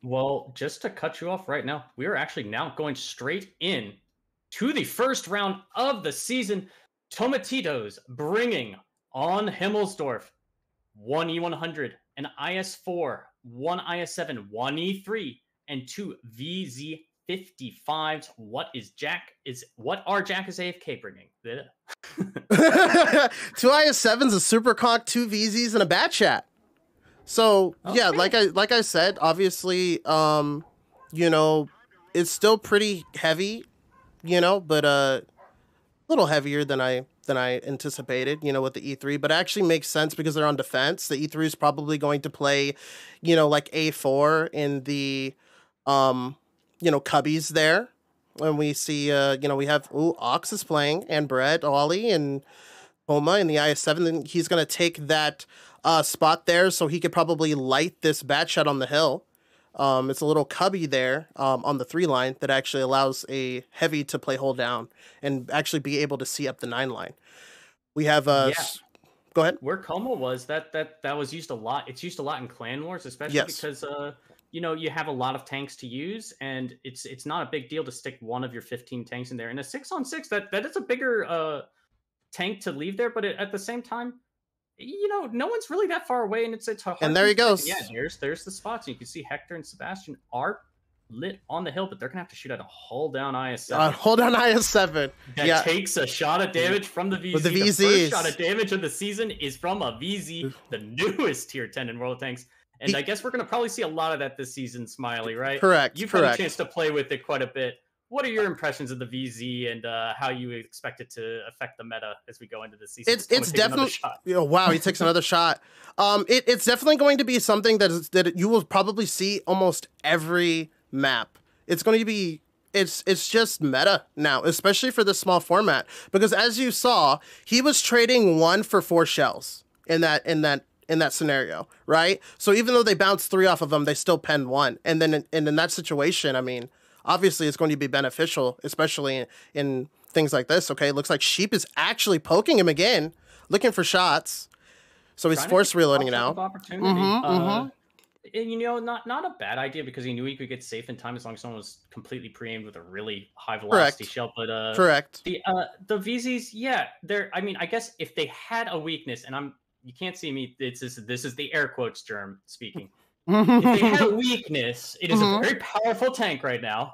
Well, just to cut you off right now, we are actually now going straight in to the first round of the season. Tomatitos bringing on Himmelsdorf 1E100, an IS4, 1 IS7, 1 E3, and 2 VZ55s. What are Jack's AFK bringing? 2 IS7s, a super conch, 2 VZs, and a bat chat. So yeah, like I said, obviously, you know, it's still pretty heavy, you know, but a little heavier than I anticipated, you know, with the E3, but it actually makes sense because they're on defense. The E3 is probably going to play, you know, like A4 in the, you know, cubbies there. When we see, you know, we have, Ox is playing, and Brett, Ollie, and Homa in the IS7, and he's going to take that spot there, so he could probably light this bat shot on the hill. It's a little cubby there on the 3 line that actually allows a heavy to play hold down and actually be able to see up the 9 line. We have go ahead. Where Como was, that was used a lot. It's used a lot in Clan Wars, especially because you know, you have a lot of tanks to use, and it's not a big deal to stick one of your 15 tanks in there. And a 6-on-6, that is a bigger tank to leave there, but at the same time, you know, no one's really that far away, and it's hard. And there he goes. Yeah, there's the spots. And you can see Hector and Sebastian are lit on the hill, but they're gonna have to shoot at a hold down IS7. Hold down IS7. That takes a shot of damage from the VZ. With the VZs. The first shot of damage of the season is from a VZ, the newest tier 10 in World of Tanks. And I guess we're gonna probably see a lot of that this season, Smiley, right? Correct. You've had a chance to play with it quite a bit. What are your impressions of the VZ and how you expect it to affect the meta as we go into the season? It's definitely. Oh, wow, he takes another shot. It's definitely going to be something that you will probably see almost every map. It's going to be. It's just meta now, especially for this small format, because as you saw, he was trading 1 for 4 shells in that scenario, right? So even though they bounced 3 off of them, they still penned 1, and then in that situation, I mean, obviously, it's going to be beneficial, especially in things like this. Okay, it looks like Sheep is actually poking him again, looking for shots. So he's force reloading it out. And, you know, not a bad idea, because he knew he could get safe in time as long as someone was completely pre-aimed with a really high velocity shell. But correct. The VZs, yeah, they're. I mean, I guess if they had a weakness, and you can't see me. This is the air quotes germ speaking. If they had a weakness, it is a very powerful tank right now.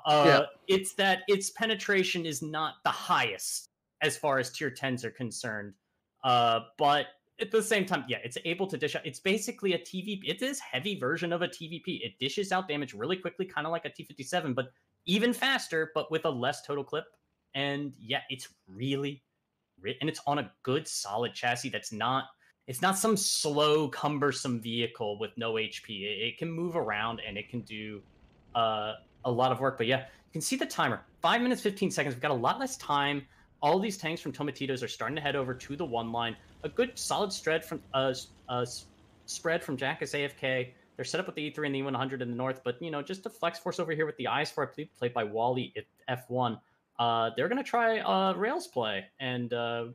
It's that its penetration is not the highest as far as tier 10s are concerned. But at the same time, yeah, it's able to dish out. It's basically a TVP. It is heavy version of a TVP. It dishes out damage really quickly, kind of like a T57, but even faster, but with a less total clip. And yeah, it's really, and it's on a good, solid chassis that's not. It's not some slow, cumbersome vehicle with no HP. It can move around, and it can do a lot of work. But yeah, you can see the timer. 5 minutes, 15 seconds. We've got a lot less time. All these tanks from Tomatitos are starting to head over to the 1 line. A good, solid spread from Jack as AFK. They're set up with the E3 and the E100 in the north. But, you know, just a flex force over here with the IS4, I believe, played by Wally at F1. They're going to try Rails play, and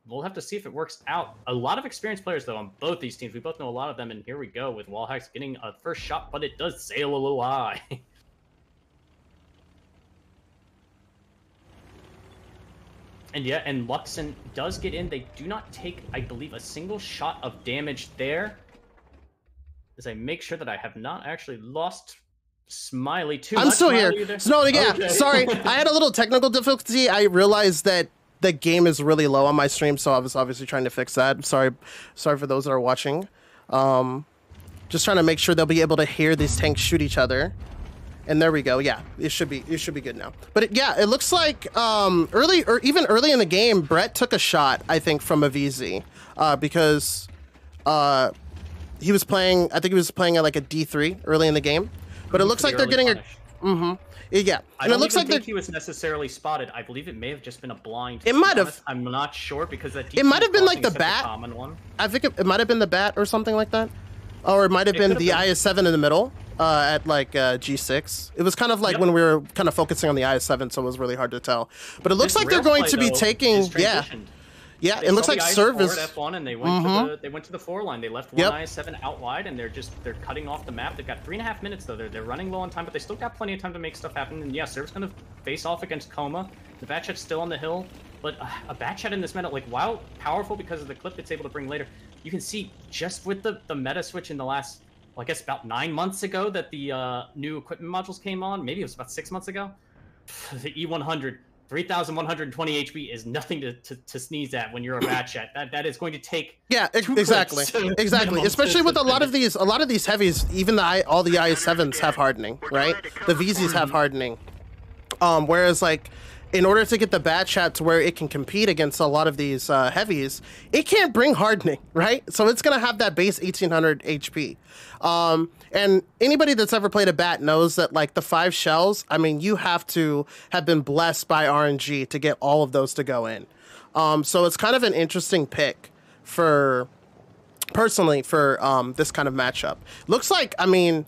we'll have to see if it works out. A lot of experienced players, though, on both these teams. We both know a lot of them, and here we go with Wallhacks getting a first shot, but it does sail a little high. And yeah, and Luxon does get in. They do not take, I believe, a single shot of damage there. As I make sure that I have not actually lost Smiley too much. I'm still here. No, yeah, okay. Sorry. I had a little technical difficulty. I realized that the game is really low on my stream, so I was obviously trying to fix that. Sorry for those that are watching. Just trying to make sure they'll be able to hear these tanks shoot each other. And there we go. Yeah, it should be good now. But it looks like early in the game, Brett took a shot, I think, from a VZ because he was playing. I think he was playing at like a D3 early in the game. But it looks like they're getting a. Yeah, and it looks like he was necessarily spotted. I believe it may have just been a blind. It might have. I'm not sure because that. It might have been like the bat. Common one. I think it might have been the bat or something like that, or it might have been the IS7 in the middle at like G6. It was kind of like when we were kind of focusing on the IS7, so it was really hard to tell. But it looks like they're going to be taking Yeah, it looks like service at F1 and they went to the 4 line. They left one IS-7 out wide and they're cutting off the map. They've got 3.5 minutes though. They're running low on time, but they still got plenty of time to make stuff happen. And yeah, Serve's gonna face off against Coma. The Batchat's still on the hill, but a Batchat in this meta, like while powerful because of the clip it's able to bring later, you can see just with the meta switch in the last, well, I guess about 9 months ago that the new equipment modules came on. Maybe it was about 6 months ago. The E100. 3,120 HP is nothing to sneeze at when you're a Batchat. That is going to take exactly, especially with a lot of these heavies. Even all the IS-7s have hardening, right? The VZs have hardening. Whereas like, in order to get the Batchat to where it can compete against a lot of these heavies, it can't bring hardening, right? So it's gonna have that base 1,800 HP. And anybody that's ever played a Bat knows that like the 5 shells, I mean, you have to have been blessed by RNG to get all of those to go in. So it's kind of an interesting pick personally for this kind of matchup. Looks like, I mean,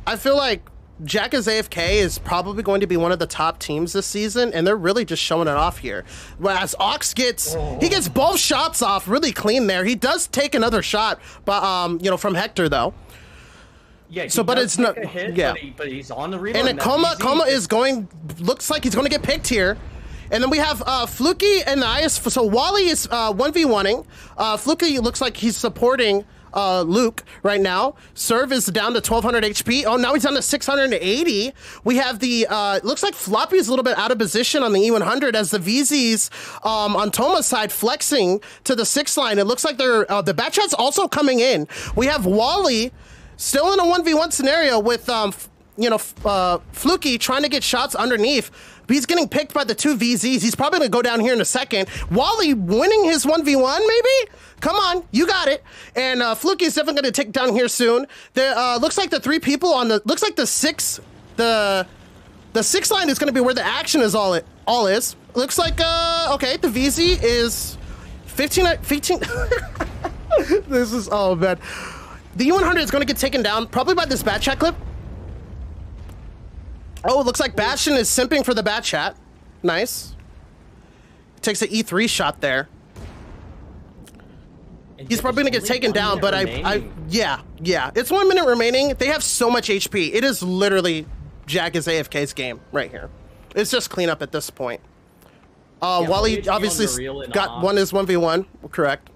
I feel like Jack is AFK is probably going to be one of the top teams this season, and they're really just showing it off here. Whereas Ox gets both shots off really clean there. He does take another shot, but you know, from Hector though. Yeah, so but it's not hit, but he's on the reload. And Coma is going, looks like he's going to get picked here. And then we have Fluky and the IS. So Wally is 1v1ing. Fluky looks like he's supporting Luke right now. Serve is down to 1,200 HP. Oh, now he's down to 680. We have the, looks like Floppy is a little bit out of position on the E100 as the VZs on Toma's side flexing to the 6 line. It looks like they're, the Batchat's also coming in. We have Wally still in a 1v1 scenario with, you know, Fluky trying to get shots underneath. He's getting picked by the 2 VZs. He's probably going to go down here in a second. Wally winning his 1v1, maybe? Come on, you got it. And Fluky is definitely going to take down here soon. There looks like the 3 people on the, looks like the 6 line is going to be where the action is all is. Looks like, okay, the VZ is 15. This is, oh man. The E100 is going to get taken down, probably by this Batchat clip. Oh, it looks like Bastion is simping for the Batchat. Nice. Takes an E3 shot there. He's probably going to get taken down, but yeah. It's 1 minute remaining. They have so much HP. It is literally Jack is AFK's game right here. It's just cleanup at this point. Wally obviously got won his 1v1, correct.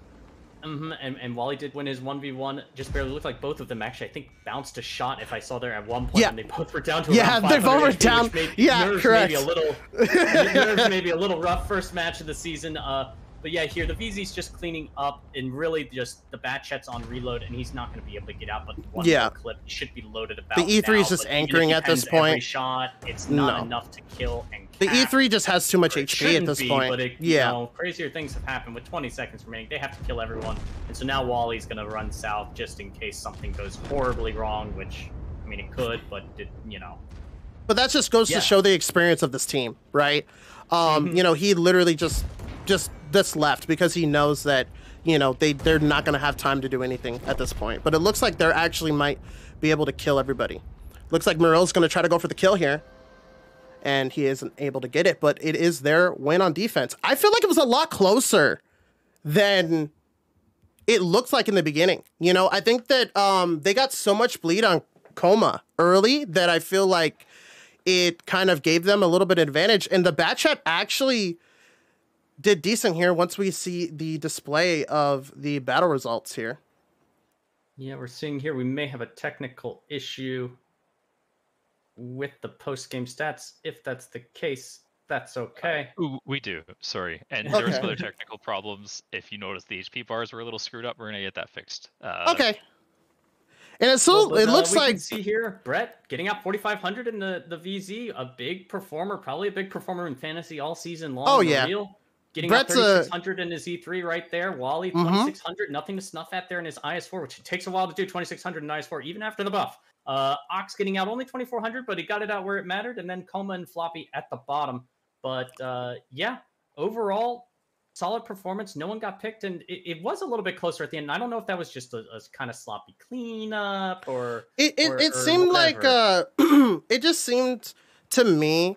And Wally did win his 1v1, just barely. Looked like both of them actually, I think, bounced a shot if I saw there at one point, and they both were down to around 500 they're both HP, down. Correct. Maybe a little rough first match of the season. But yeah, here the VZ's just cleaning up, and really just the Batchat's on reload, and he's not going to be able to get out. But one more clip, he should be loaded about. The E3 now, is just anchoring at this point. Every shot, it's not enough to kill and cap. The E3 just has too much HP at this point. But you know, crazier things have happened with 20 seconds remaining. They have to kill everyone, and so now Wally's going to run south just in case something goes horribly wrong, which I mean it could, but you know. But that just goes to show the experience of this team, right? You know, he literally just this left because he knows that, you know, they're not going to have time to do anything at this point. But it looks like they're actually might be able to kill everybody. Looks like Morel's going to try to go for the kill here, and he isn't able to get it, but it is their win on defense. I feel like it was a lot closer than it looked like in the beginning. You know, I think that they got so much bleed on Coma early that I feel like it kind of gave them a little bit of advantage, and the Batchat actually did decent here once we see the display of the battle results here. Yeah, we're seeing here we may have a technical issue with the post-game stats. If that's the case, that's okay. We do, sorry. And there were some other technical problems. If you notice the HP bars were a little screwed up, we're going to get that fixed. Okay. And it's so, it looks like... can see here, Brett getting out 4,500 in the VZ, a big performer, probably a big performer in fantasy all season long. Oh, yeah. Getting out 3,600 in his E3 right there. Wally, 2,600, nothing to snuff at there in his IS4, which takes a while to do, 2,600 in IS4, even after the buff. Ox getting out only 2,400, but he got it out where it mattered, and then Coma and Floppy at the bottom. But yeah, overall, solid performance. No one got picked, and it was a little bit closer at the end. I don't know if that was just a kind of sloppy cleanup or it seemed like it just seemed to me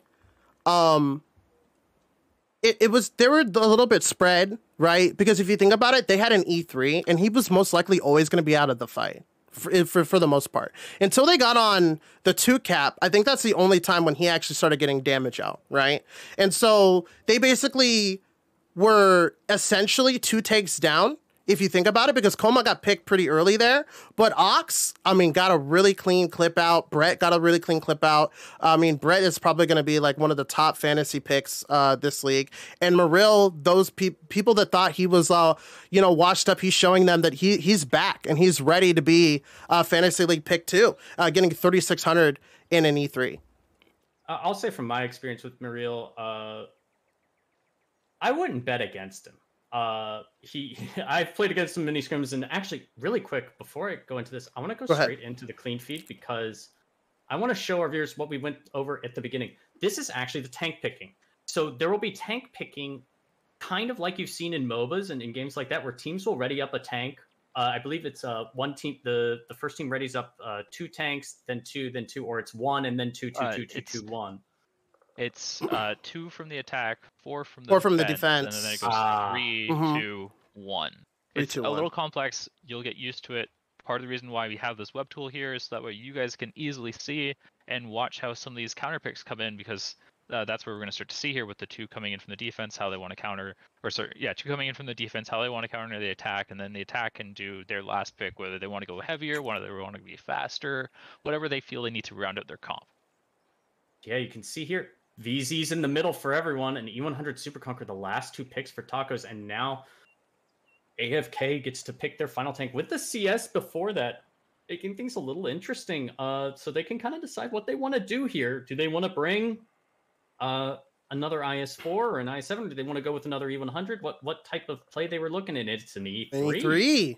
they were a little bit spread, right? Because if you think about it, they had an E3, and he was most likely always going to be out of the fight for the most part. Until they got on the 2 cap, I think that's the only time when he actually started getting damage out, right? And so they basically were essentially 2 takes down, if you think about it, because Coma got picked pretty early there. But Ox, I mean, got a really clean clip out. Brett got a really clean clip out. I mean, Brett is probably going to be like one of the top fantasy picks this league. And Maril, those people that thought he was, washed up, he's showing them that he's back and he's ready to be a fantasy league pick too, getting 3,600 in an E3. I'll say from my experience with Maril, I wouldn't bet against him. I've played against some mini scrims, and actually, really quick before I go into this, I want to go straight into the clean feed because I want to show our viewers what we went over at the beginning. This is actually the tank picking. So there will be tank picking, kind of like you've seen in MOBAs and in games like that, where teams will ready up a tank. I believe it's one team. The first team readies up 2 tanks, then 2, or it's 1 and then 2, 2, 2, 2, 2, 1. It's 2 from the attack, 4 from the defense, and then it goes 3, 2, 1. It's a little complex. You'll get used to it. Part of the reason why we have this web tool here is so that way you guys can easily see and watch how some of these counter picks come in, because that's where we're going to start to see here with the 2 coming in from the defense, how they want to counter, 2 coming in from the defense, how they want to counter the attack, and then the attack can do their last pick, whether they want to go heavier, whether they want to be faster, whatever they feel they need to round out their comp. Yeah, you can see here. VZ's in the middle for everyone, and E100 Super Conquer the last 2 picks for Tacos, and now AFK gets to pick their final tank with the CS before that, making things a little interesting. So they can kind of decide what they want to do here. Do they want to bring another IS-4 or an IS-7? Do they want to go with another E100? What type of play they were looking at? It's an E3.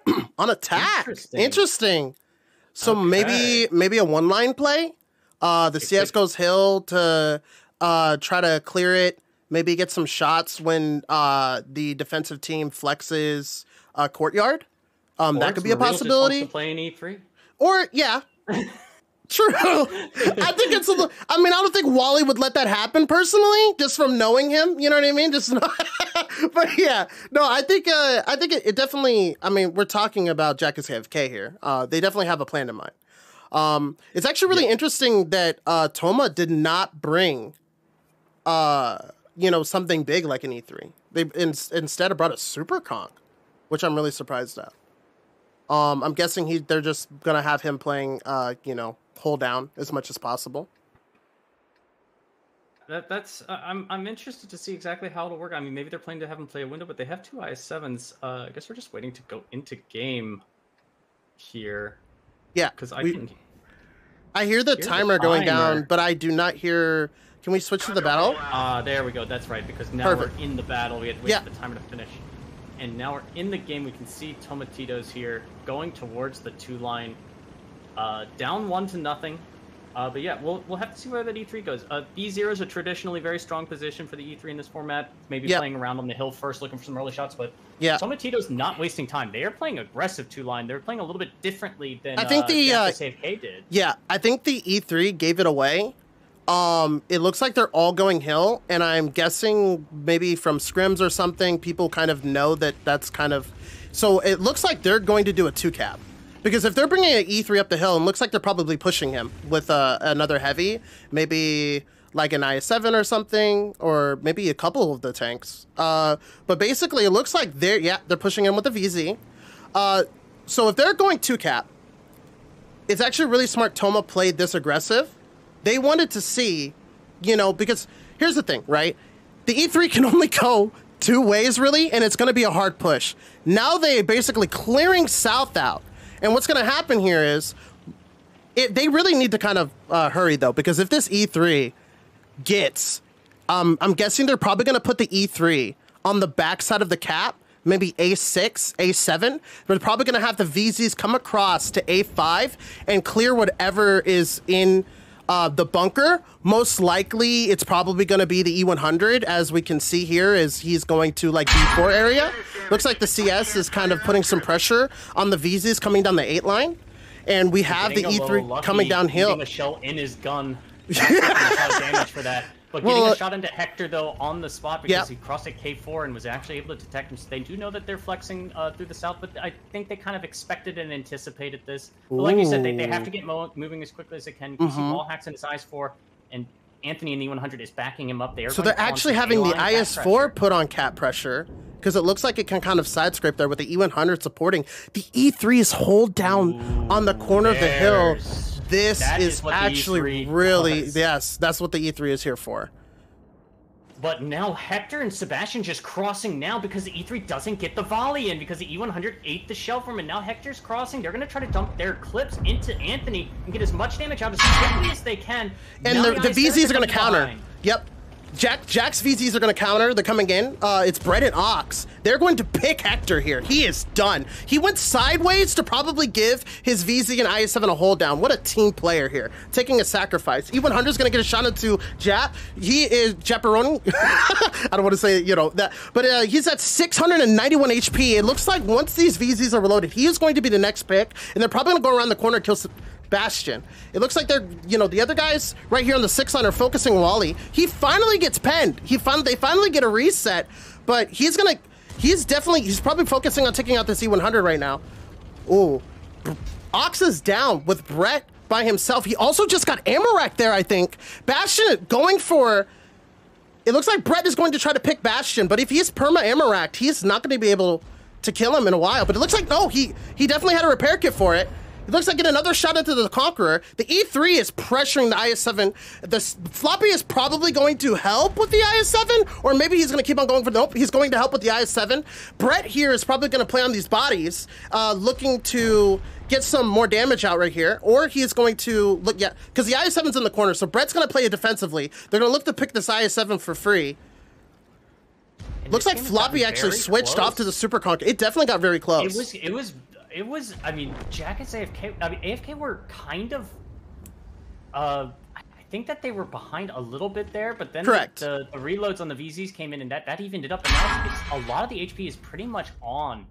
E3 on attack. Interesting. So maybe a 1-line play. The CS goes hill to try to clear it, maybe get some shots when the defensive team flexes courtyard. That could be a possibility. To play an E3? Or, yeah. True. I think it's a little, I don't think Wally would let that happen personally, just from knowing him. You know what I mean? But yeah, no, I think it definitely, we're talking about Jack is AFK here. They definitely have a plan in mind. It's actually really interesting that Toma did not bring something big like an E3. They instead brought a super conk, which I'm really surprised at. I'm guessing they're just gonna have him playing hold down as much as possible. That's I'm interested to see exactly how it'll work. Maybe they're planning to have him play a window, but they have 2 IS-7s. I guess we're just waiting to go into game here. Yeah, because I hear the timer going down, but I do not hear. Can we switch to the battle? There we go. That's right, because now we're in the battle. We had to wait for the timer to finish. And now we're in the game. We can see Tomatitos here going towards the 2-line. Down 1-0. But yeah, we'll have to see where that E3 goes. B0 is a traditionally very strong position for the E3 in this format. Maybe playing around on the hill first, looking for some early shots. But Tomatitos not wasting time. They are playing aggressive 2-line. They're playing a little bit differently than I think the AFK did. Yeah, I think the E3 gave it away. It looks like they're all going hill, and I'm guessing maybe from scrims or something, people kind of know that that's kind of... So it looks like they're going to do a 2-cap. Because if they're bringing an E3 up the hill, it looks like they're probably pushing him with another heavy, maybe like an IS-7 or something, or maybe a couple of the tanks. But basically, it looks like they're pushing him with a VZ. So if they're going 2-cap, it's actually really smart Toma played this aggressive. They wanted to see, because here's the thing, right? The E3 can only go 2 ways, really, and it's going to be a hard push. Now they basically clearing south out. And what's going to happen here is they really need to kind of hurry, though, because if this E3 gets, I'm guessing they're probably going to put the E3 on the backside of the cap, maybe A6, A7. They're probably going to have the VZs come across to A5 and clear whatever is in the bunker. Most likely, it's probably going to be the E100, as we can see here, as he's going to like B4 area. Looks like the CS is kind of putting some pressure on the VZs coming down the 8 line. And we have the E3 coming downhill. A shell in his gun. Damage for that. But getting a shot into Hector, though, on the spot because he crossed at K4 and was actually able to detect him. So they do know that they're flexing through the south, but I think they kind of expected and anticipated this. But like you said, they have to get moving as quickly as they can. You see wall hacks in his IS-4, and Anthony in the E100 is backing him up there. So they're actually having the IS-4 put on cap pressure because it looks like it can kind of side scrape there with the E100 supporting. The E3 is hold down on the corner of the hill. This is actually really, yes, that's what the E3 is here for. But now Hector and Sebastian just crossing now because the E3 doesn't get the volley in because the E100 ate the shell from him. And now Hector's crossing. They're going to try to dump their clips into Anthony and get as much damage out as quickly as they can. And the VZs are going to counter. Yep. Jack's VZs are going to counter. They're coming in. It's Brett and Ox. They're going to pick Hector here. He is done. He went sideways to probably give his VZ and IS-7 a hold down. What a team player here. Taking a sacrifice. E100 is going to get a shot into Jap. He is Japeroni. I don't want to say, you know, that. But he's at 691 HP. It looks like once these VZs are reloaded, he is going to be the next pick. And they're probably going to go around the corner and kill Bastion. It looks like they're, you know, the other guys right here on the 6 line are focusing Wally. He finally gets penned. They finally get a reset, but he's probably focusing on taking out this E100 right now. Ooh. Ox is down with Brett by himself. He also just got Amarak there, I think. Bastion going for, it looks like Brett is going to try to pick Bastion, but if he's perma Amarak, he's not going to be able to kill him in a while. But it looks like, no, he definitely had a repair kit for it. It looks like getting another shot into the Conqueror. The E3 is pressuring the IS-7. The Floppy is probably going to help with the IS-7, or maybe he's going to keep on going for nope. He's going to help with the IS-7. Brett here is probably going to play on these bodies, looking to get some more damage out right here, or he is going to look, because the IS-7's in the corner, so Brett's going to play it defensively. They're going to look to pick this IS-7 for free. Looks like Floppy actually switched off to the Super Conqueror. It definitely got very close. It was, I mean, Jack and AFK, I mean, AFK were kind of, I think that they were behind a little bit there, but then the reloads on the VZs came in and that evened it up, and now a lot of the HP is pretty much on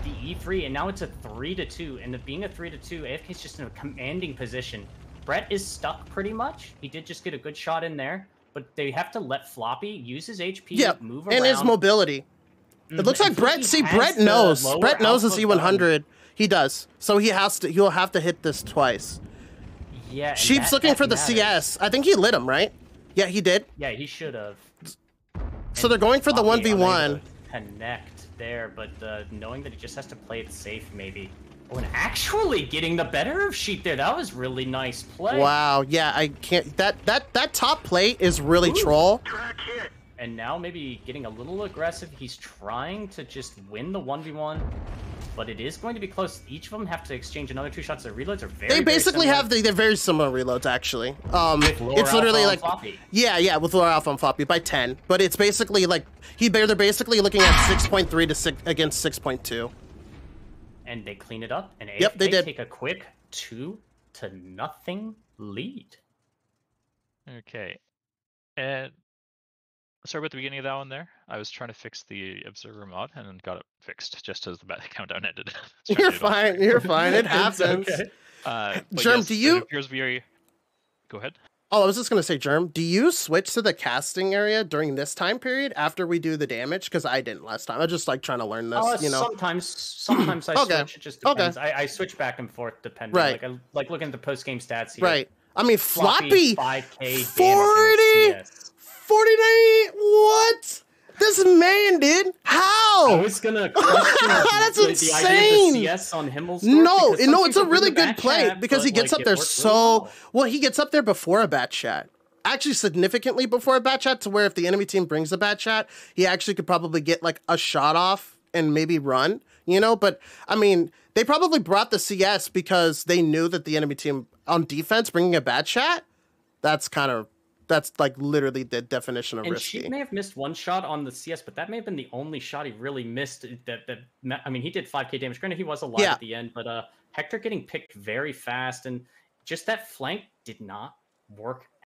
the E3, and now it's a 3-2, and being a 3-2, AFK's just in a commanding position. Brett is stuck pretty much. He did just get a good shot in there, but they have to let Floppy use his HP, move around. And his mobility. It looks like Brett knows. Brett knows his E100. He does. So he'll have to hit this twice. Yeah. Sheep's looking for the CS. I think he lit him, right? Yeah, he did. Yeah, he should have. So they're going for the 1v1. Connect there, but knowing that he just has to play it safe, maybe. Oh, and actually getting the better of Sheep there. That was really nice play. Wow. Yeah, I can't. That top plate is really troll. And now maybe getting a little aggressive. He's trying to just win the 1v1, but it is going to be close. Each of them have to exchange another 2 shots. Their reloads are very basically they're very similar reloads, actually. It's literally like, yeah, with lower alpha and floppy by 10, but it's basically like they're basically looking at 6.3 to 6 against 6.2. And they clean it up, and AFK they take a quick 2-0 lead. Okay, and sorry about the beginning of that one there. I was trying to fix the observer mod and then got it fixed just as the countdown ended. You're fine. You're fine. It happens. Okay. Germ, yes, do you? It appears we are... Go ahead. Oh, I was just gonna say, Germ, do you switch to the casting area during this time period after we do the damage? Because I didn't last time. I was just like trying to learn this. You know, sometimes I switch. It just depends. I switch back and forth depending. Right. Like I like looking at the post game stats here. Right. I mean, Floppy 5K 40. 49? What? This man did? How? I was gonna question that's the insane. idea of the CS on Himmelsdorf. No, it's a really good play because he gets up there so well. He gets up there before a bat chat, actually significantly before a bat chat, to where if the enemy team brings a bat chat, he actually could probably get like a shot off and maybe run. You know, but I mean, they probably brought the CS because they knew that the enemy team on defense bringing a bat chat. That's like literally the definition of risky. And she may have missed one shot on the CS, but that may have been the only shot he really missed. I mean, he did 5K damage. Granted, he was alive at the end, but Hector getting picked very fast, and just that flank did not work